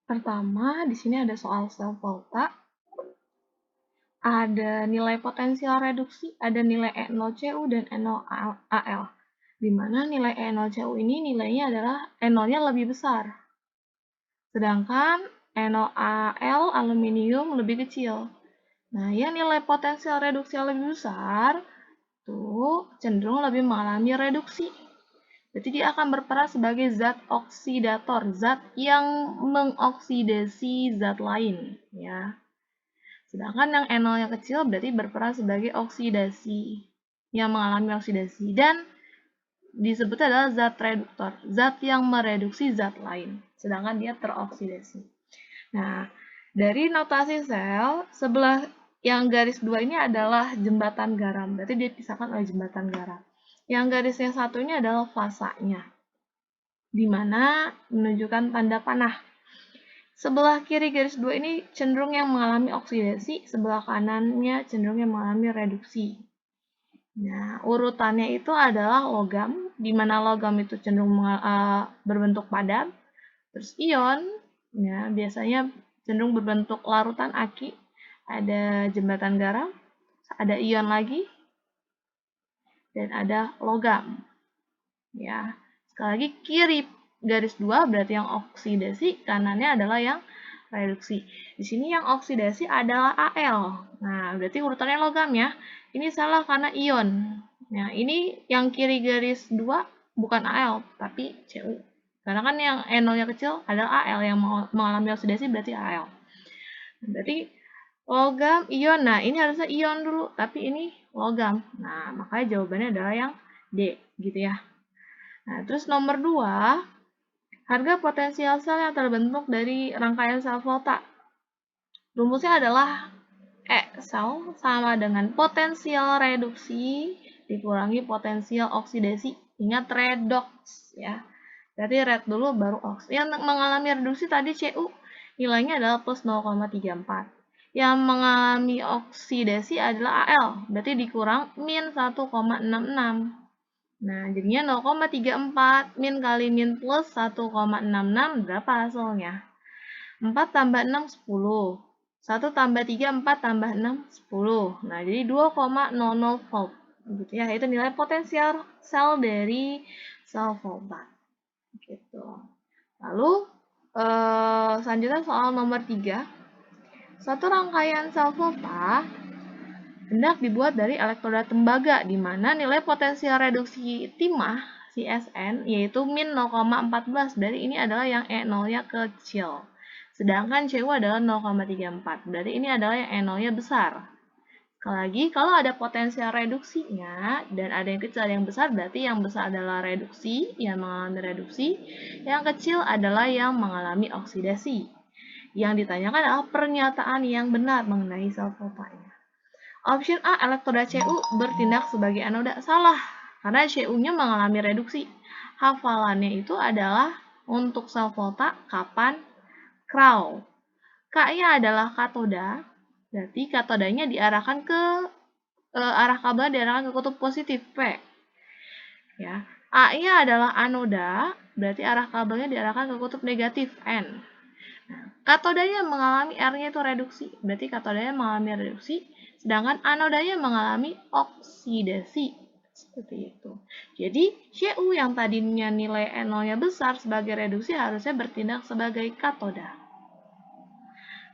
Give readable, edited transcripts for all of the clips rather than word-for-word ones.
Pertama, di sini ada soal sel volta, ada nilai potensial reduksi, ada nilai E0CU dan E0AL. Di mana nilai E0CU ini nilainya adalah E0-nya lebih besar. Sedangkan E0AL aluminium lebih kecil. Nah, yang nilai potensial reduksi yang lebih besar tuh cenderung lebih mengalami reduksi. Berarti dia akan berperan sebagai zat oksidator, zat yang mengoksidasi zat lain, ya. Sedangkan yang enolnya kecil berarti berperan sebagai oksidasi, yang mengalami oksidasi, dan disebutnya adalah zat reduktor, zat yang mereduksi zat lain, sedangkan dia teroksidasi. Nah, dari notasi sel, sebelah yang garis 2 ini adalah jembatan garam, berarti dipisahkan oleh jembatan garam. Yang garisnya satu ini adalah fasanya, di mana menunjukkan tanda panah. Sebelah kiri garis 2 ini cenderung yang mengalami oksidasi, sebelah kanannya cenderung yang mengalami reduksi. Nah, urutannya itu adalah logam, di mana logam itu cenderung berbentuk padat. Terus ion, ya, biasanya cenderung berbentuk larutan aki. Ada jembatan garam, ada ion lagi, dan ada logam. Ya, sekali lagi kiri garis 2 berarti yang oksidasi, kanannya adalah yang reduksi. Di sini yang oksidasi adalah Al. Nah, berarti urutannya logam ya. Ini salah karena ion. Nah, ini yang kiri garis 2 bukan Al, tapi Cu. Karena kan yang NO-nya kecil adalah Al, yang mengalami oksidasi berarti Al. Berarti logam, ion. Nah, ini harusnya ion dulu, tapi ini logam. Nah, makanya jawabannya adalah yang D, gitu ya. Nah, terus nomor 2, harga potensial sel yang terbentuk dari rangkaian sel volta. Rumusnya adalah E sel sama dengan potensial reduksi dikurangi potensial oksidasi. Ingat redox ya. Berarti red dulu baru ox. Yang mengalami reduksi tadi Cu nilainya adalah plus 0,34. Yang mengalami oksidasi adalah Al, berarti dikurang min 1,66. Nah, jadinya 0,34 min kali min plus 1,66 berapa hasilnya? 4 tambah 6, 10. 1 tambah 3, 4 tambah 6, 10. Nah, jadi 2,00 volt. Gitu ya, itu nilai potensial sel dari sel volta. Gitu. Lalu, selanjutnya soal nomor 3. Suatu rangkaian sel volta hendak dibuat dari elektroda tembaga, di mana nilai potensial reduksi timah CSN yaitu min 0,14. Berarti ini adalah yang E0-nya kecil. Sedangkan Cu adalah 0,34. Berarti ini adalah yang E0-nya besar. Sekali lagi, kalau ada potensial reduksinya dan ada yang kecil ada yang besar, berarti yang besar adalah reduksi, yang mengalami reduksi. Yang kecil adalah yang mengalami oksidasi. Yang ditanyakan adalah pernyataan yang benar mengenai sel voltanya. Option A, elektroda Cu bertindak sebagai anoda. Salah, karena Cu-nya mengalami reduksi. Hafalannya itu adalah untuk sel volta kapan Kraw. K-nya adalah katoda, berarti katodanya diarahkan ke arah kabel diarahkan ke kutub positif P. Ya. A-nya adalah anoda, berarti arah kabelnya diarahkan ke kutub negatif N. Nah, katodanya mengalami R-nya itu reduksi, berarti katodanya mengalami reduksi, sedangkan anodanya mengalami oksidasi. Seperti itu. Jadi, Cu yang tadinya nilai NO-nya besar sebagai reduksi harusnya bertindak sebagai katoda.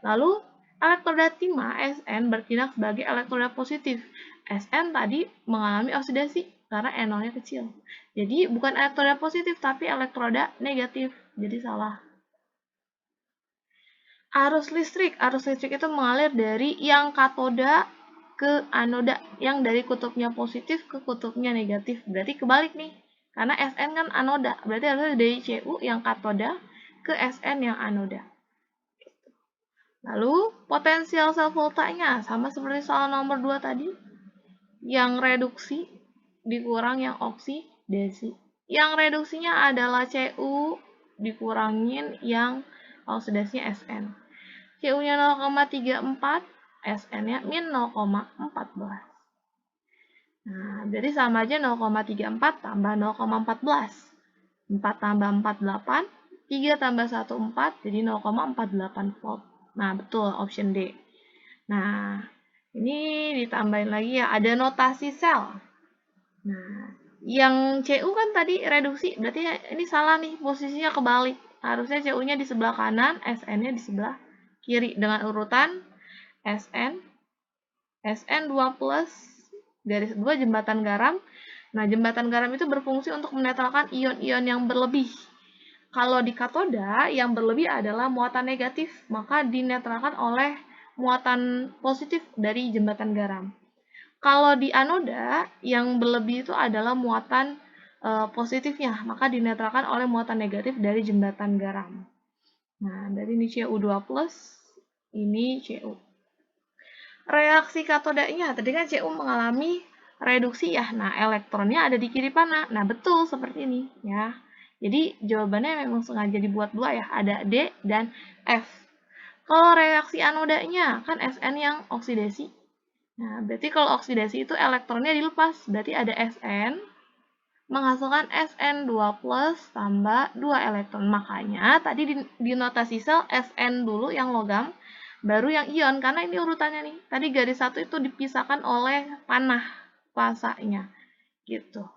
Lalu, elektroda timah Sn bertindak sebagai elektroda positif. Sn tadi mengalami oksidasi karena NO-nya kecil. Jadi, bukan elektroda positif, tapi elektroda negatif. Jadi, salah. Arus listrik itu mengalir dari yang katoda ke anoda, yang dari kutubnya positif ke kutubnya negatif. Berarti kebalik nih, karena Sn kan anoda, berarti harusnya dari Cu yang katoda ke Sn yang anoda. Lalu potensial sel voltanya sama seperti soal nomor 2 tadi, yang reduksi dikurang yang oksidasi. Yang reduksinya adalah Cu dikurangin yang oksidasinya Sn. Cu-nya 0,34, Sn-nya min 0,14. Nah, berarti sama aja 0,34 tambah 0,14. 4 tambah 4, 8. 3 tambah 1, 4, jadi 0,48 volt. Nah, betul, option D. Nah, ini ditambahin lagi ya, ada notasi sel. Nah, yang CU kan tadi reduksi, berarti ini salah nih, posisinya kebalik. Harusnya CU-nya di sebelah kanan, SN-nya di sebelah kiri, dengan urutan SN, SN2+, garis 2 jembatan garam. Nah, jembatan garam itu berfungsi untuk menetralkan ion-ion yang berlebih. Kalau di katoda, yang berlebih adalah muatan negatif, maka dinetralkan oleh muatan positif dari jembatan garam. Kalau di anoda, yang berlebih itu adalah muatan positifnya, maka dinetralkan oleh muatan negatif dari jembatan garam. Nah, dari ini Cu2+, ini Cu. Reaksi katodanya, tadi kan Cu mengalami reduksi ya. Nah, elektronnya ada di kiri panah. Nah, betul seperti ini ya. Jadi, jawabannya memang sengaja dibuat dua ya. Ada D dan F. Kalau reaksi anodanya, kan Sn yang oksidasi. Nah, berarti kalau oksidasi itu elektronnya dilepas. Berarti ada Sn menghasilkan Sn2+ tambah 2 elektron. Makanya tadi di notasi sel Sn dulu yang logam, baru yang ion. Karena ini urutannya nih. Tadi garis 1 itu dipisahkan oleh panah fasanya. Gitu.